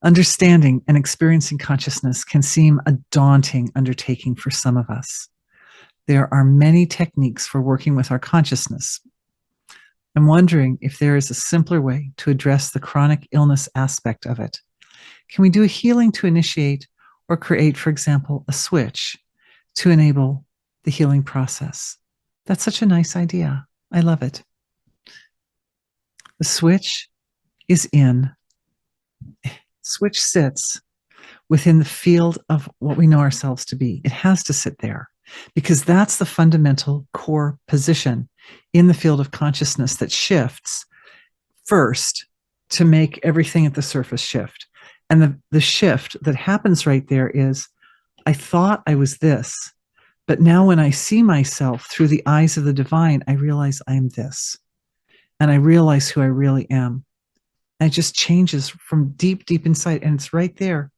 Understanding and experiencing consciousness can seem a daunting undertaking for some of us. There are many techniques for working with our consciousness. I'm wondering if there is a simpler way to address the chronic illness aspect of it. Can we do a healing to initiate or create, for example, a switch to enable the healing process? That's such a nice idea. I love it. The switch sits within the field of what we know ourselves to be. It has to sit there because that's the fundamental core position in the field of consciousness that shifts first to make everything at the surface shift. And the shift that happens right there is, I thought I was this, but now when I see myself through the eyes of the divine, I realize I'm this. And I realize who I really am. And it just changes from deep, deep inside. And it's right there.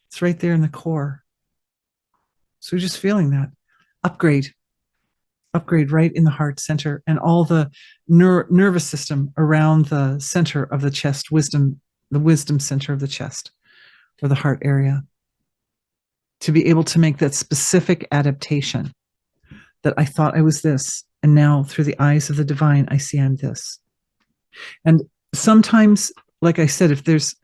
It's right there in the core. So just feeling that upgrade right in the heart center and all the nervous system around the center of the chest, the wisdom center of the chest or the heart area, to be able to make that specific adaptation that I thought I was this. And now through the eyes of the divine, I see I'm this. And sometimes, like I said, if there's,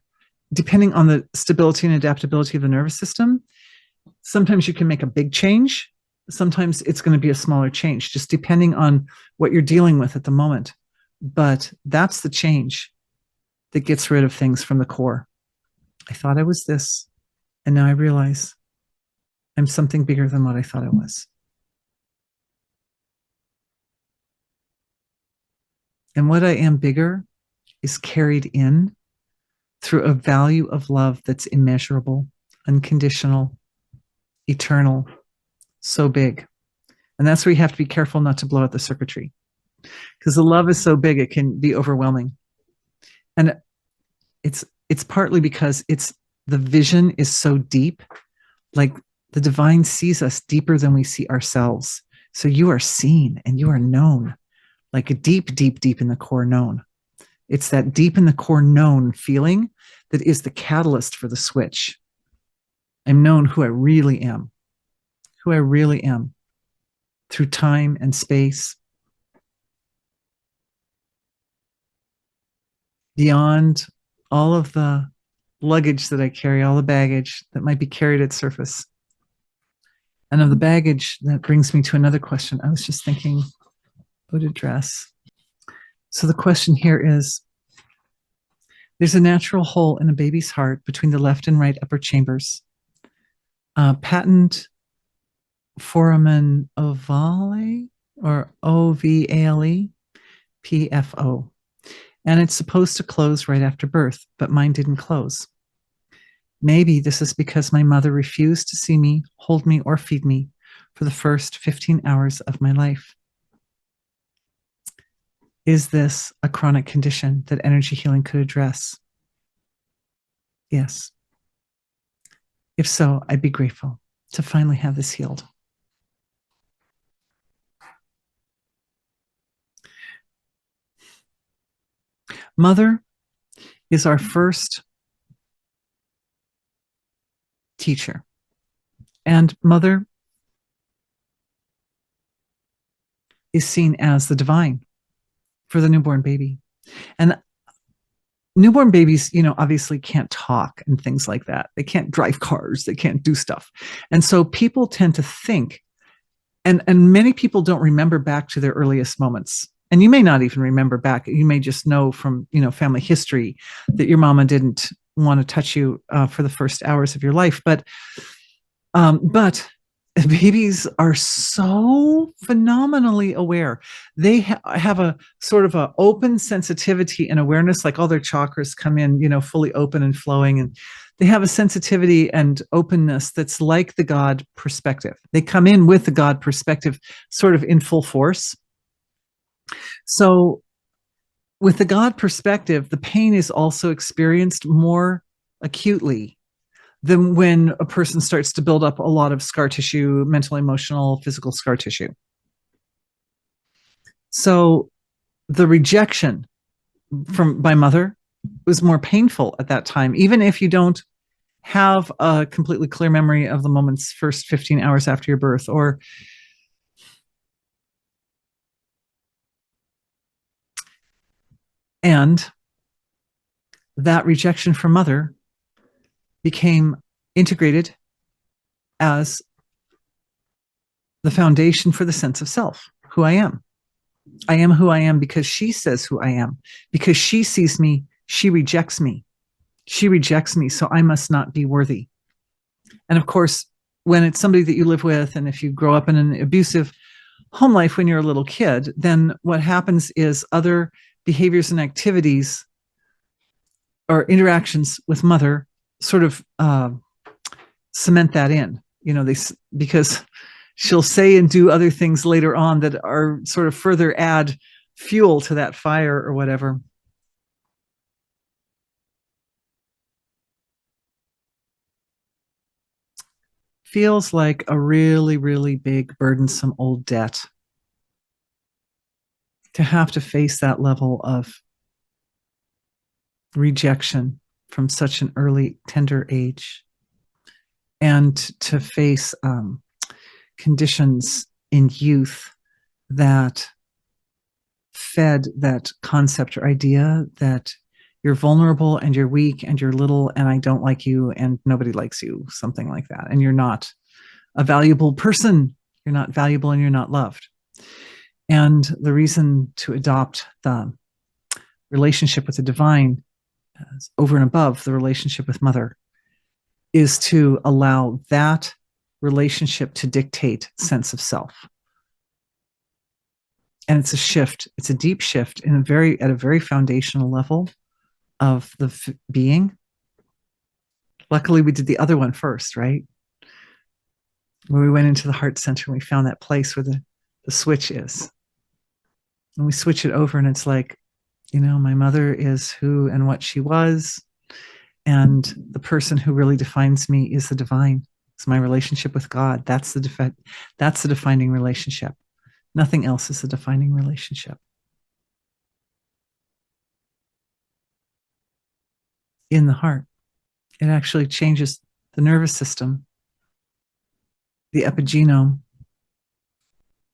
depending on the stability and adaptability of the nervous system, sometimes you can make a big change. Sometimes it's going to be a smaller change, just depending on what you're dealing with at the moment. But that's the change that gets rid of things from the core. I thought I was this, and now I realize I'm something bigger than what I thought I was. And what I am bigger is carried in through a value of love that's immeasurable, unconditional, eternal, so big. And that's where you have to be careful not to blow out the circuitry, because the love is so big it can be overwhelming. And it's partly because the vision is so deep, like the divine sees us deeper than we see ourselves. So you are seen and you are known, like a deep, deep, deep in the core known. It's that deep in the core known feeling that is the catalyst for the switch. I'm known who I really am, through time and space, beyond all of the luggage that I carry, all the baggage that might be carried at surface. And of the baggage, that brings me to another question. I was just thinking how to address. So the question here is, there's a natural hole in a baby's heart between the left and right upper chambers. Patent foramen ovale, or ovale, PFO. And it's supposed to close right after birth, but mine didn't close. Maybe this is because my mother refused to see me, hold me, or feed me for the first 15 hours of my life. Is this a chronic condition that energy healing could address? Yes. If so, I'd be grateful to finally have this healed. Mother is our first teacher, and mother is seen as the divine for the newborn baby. And newborn babies, obviously can't talk and things like that. They can't drive cars, they can't do stuff. And so people tend to think, and many people don't remember back to their earliest moments. And you may not even remember back. You may just know from, family history that your mama didn't want to touch you for the first hours of your life. But babies are so phenomenally aware. They have a sort of an open sensitivity and awareness, like all their chakras come in, fully open and flowing. And they have a sensitivity and openness that's like the God perspective. They come in with the God perspective sort of in full force. So with the God perspective, the pain is also experienced more acutely than when a person starts to build up a lot of scar tissue, mental, emotional, physical scar tissue. So the rejection by mother was more painful at that time, even if you don't have a completely clear memory of the moment's first 15 hours after your birth, or and that rejection from mother became integrated as the foundation for the sense of self, who I am. I am who I am because she says who I am. Because she sees me, she rejects me. She rejects me, so I must not be worthy. And of course, when it's somebody that you live with, and if you grow up in an abusive home life when you're a little kid, then what happens is other behaviors and activities or interactions with mother sort of cement that in. Because she'll say and do other things later on that are sort of further add fuel to that fire or whatever. Feels like a really, really big, burdensome old debt to have to face that level of rejection from such an early, tender age, and to face conditions in youth that fed that concept or idea that you're vulnerable and you're weak and you're little and I don't like you and nobody likes you, something like that. And you're not a valuable person. You're not valuable and you're not loved. And the reason to adopt the relationship with the divine over and above the relationship with mother is to allow that relationship to dictate sense of self. And it's a shift. It's a deep shift at a very foundational level of the being. Luckily, we did the other one first, right? When we went into the heart center and we found that place where the switch is. And we switch it over and it's like, my mother is who and what she was. And the person who really defines me is the divine. It's my relationship with God. That's the defining relationship. Nothing else is the defining relationship. In the heart, it actually changes the nervous system, the epigenome,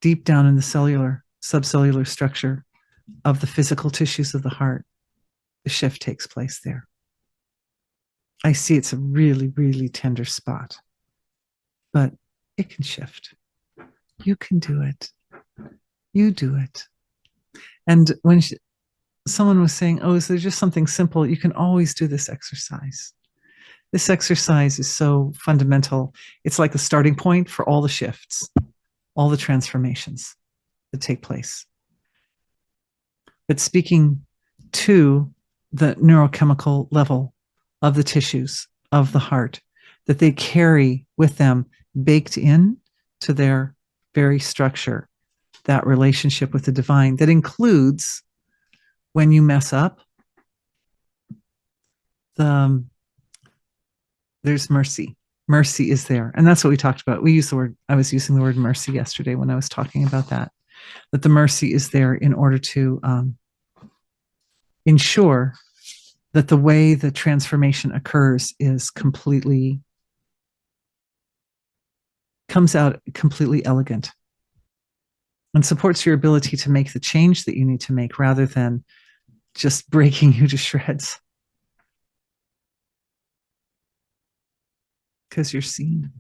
deep down in the subcellular structure of the physical tissues of the heart. The shift takes place there. I see it's a really, really tender spot, but it can shift. You can do it. You do it. And when someone was saying, oh, is there just something simple? You can always do this exercise. This exercise is so fundamental. It's like the starting point for all the shifts, all the transformations that take place. But speaking to the neurochemical level of the tissues of the heart, that they carry with them, baked in to their very structure, that relationship with the divine that includes, when you mess up, there's mercy. Mercy is there. And that's what we talked about. I was using the word mercy yesterday when I was talking about that the mercy is there in order to ensure that the way the transformation occurs comes out completely elegant and supports your ability to make the change that you need to make rather than just breaking you to shreds. Because you're seen.